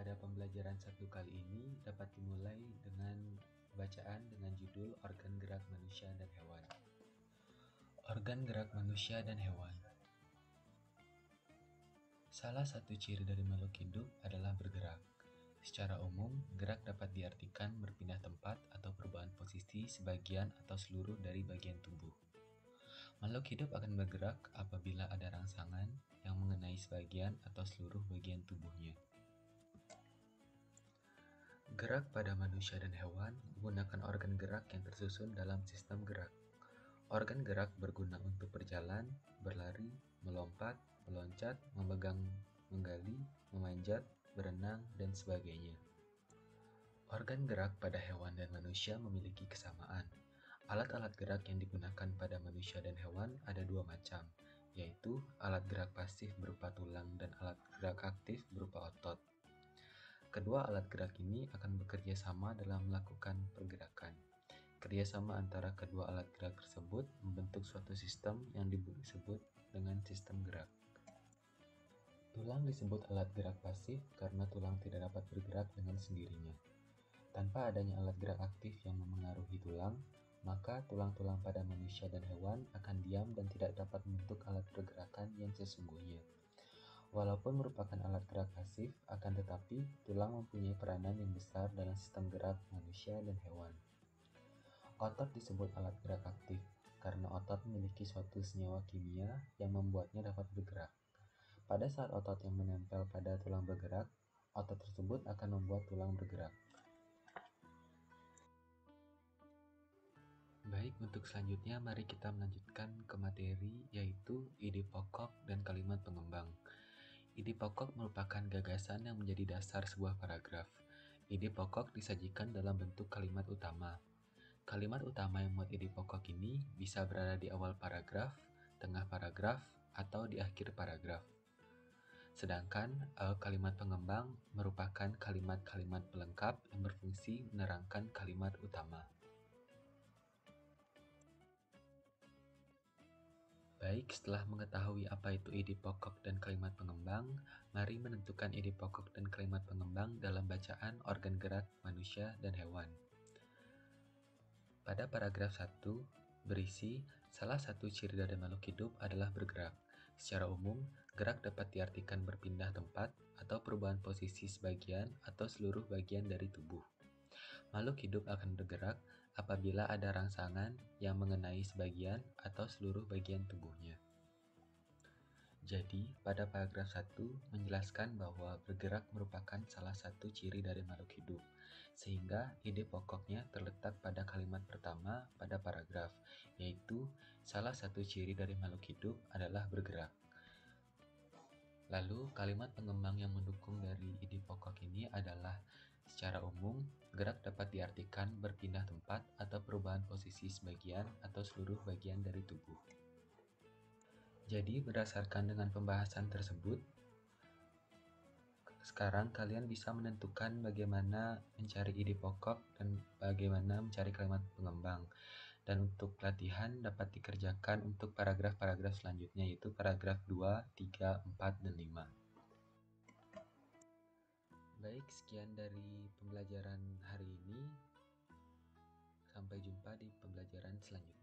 pada pembelajaran satu kali ini dapat dimulai dengan bacaan dengan judul Organ Gerak Manusia dan Hewan. Organ gerak manusia dan hewan. Salah satu ciri dari makhluk hidup adalah bergerak. Secara umum, gerak dapat diartikan berpindah tempat atau perubahan posisi sebagian atau seluruh dari bagian tubuh. Makhluk hidup akan bergerak apabila ada rangsangan yang mengenai sebagian atau seluruh bagian tubuhnya. Gerak pada manusia dan hewan menggunakan organ gerak yang tersusun dalam sistem gerak. Organ gerak berguna untuk berjalan, berlari, melompat, meloncat, memegang, menggali, memanjat, berenang, dan sebagainya. Organ gerak pada hewan dan manusia memiliki kesamaan. Alat-alat gerak yang digunakan pada manusia dan hewan ada dua macam, yaitu alat gerak pasif berupa tulang dan alat gerak aktif berupa otot. Kedua alat gerak ini akan bekerja sama dalam melakukan pergerakan. Kerjasama antara kedua alat gerak tersebut membentuk suatu sistem yang disebut dengan sistem gerak. Tulang disebut alat gerak pasif karena tulang tidak dapat bergerak dengan sendirinya. Tanpa adanya alat gerak aktif yang memengaruhi tulang, maka tulang-tulang pada manusia dan hewan akan diam dan tidak dapat membentuk alat pergerakan yang sesungguhnya. Walaupun merupakan alat gerak pasif, akan tetapi tulang mempunyai peranan yang besar dalam sistem gerak manusia dan hewan. Otot disebut alat gerak aktif karena otot memiliki suatu senyawa kimia yang membuatnya dapat bergerak. Pada saat otot yang menempel pada tulang bergerak, otot tersebut akan membuat tulang bergerak. Baik, untuk selanjutnya mari kita melanjutkan ke materi yaitu ide pokok dan kalimat pengembang. Ide pokok merupakan gagasan yang menjadi dasar sebuah paragraf. Ide pokok disajikan dalam bentuk kalimat utama. Kalimat utama yang memuat ide pokok ini bisa berada di awal paragraf, tengah paragraf, atau di akhir paragraf. Sedangkan kalimat pengembang merupakan kalimat-kalimat pelengkap yang berfungsi menerangkan kalimat utama. Baik, setelah mengetahui apa itu ide pokok dan kalimat pengembang, mari menentukan ide pokok dan kalimat pengembang dalam bacaan organ gerak manusia dan hewan. Pada paragraf 1, berisi salah satu ciri dari makhluk hidup adalah bergerak. Secara umum, gerak dapat diartikan berpindah tempat atau perubahan posisi sebagian atau seluruh bagian dari tubuh. Makhluk hidup akan bergerak apabila ada rangsangan yang mengenai sebagian atau seluruh bagian tubuhnya. Jadi, pada paragraf 1 menjelaskan bahwa bergerak merupakan salah satu ciri dari makhluk hidup, sehingga ide pokoknya terletak pada kalimat pertama pada paragraf, yaitu salah satu ciri dari makhluk hidup adalah bergerak. Lalu, kalimat pengembang yang mendukung dari ide pokok ini adalah secara umum, gerak dapat diartikan berpindah tempat atau perubahan posisi sebagian atau seluruh bagian dari tubuh. Jadi, berdasarkan dengan pembahasan tersebut, sekarang kalian bisa menentukan bagaimana mencari ide pokok dan bagaimana mencari kalimat pengembang. Dan untuk latihan dapat dikerjakan untuk paragraf-paragraf selanjutnya, yaitu paragraf 2, 3, 4, dan 5. Baik, sekian dari pembelajaran hari ini. Sampai jumpa di pembelajaran selanjutnya.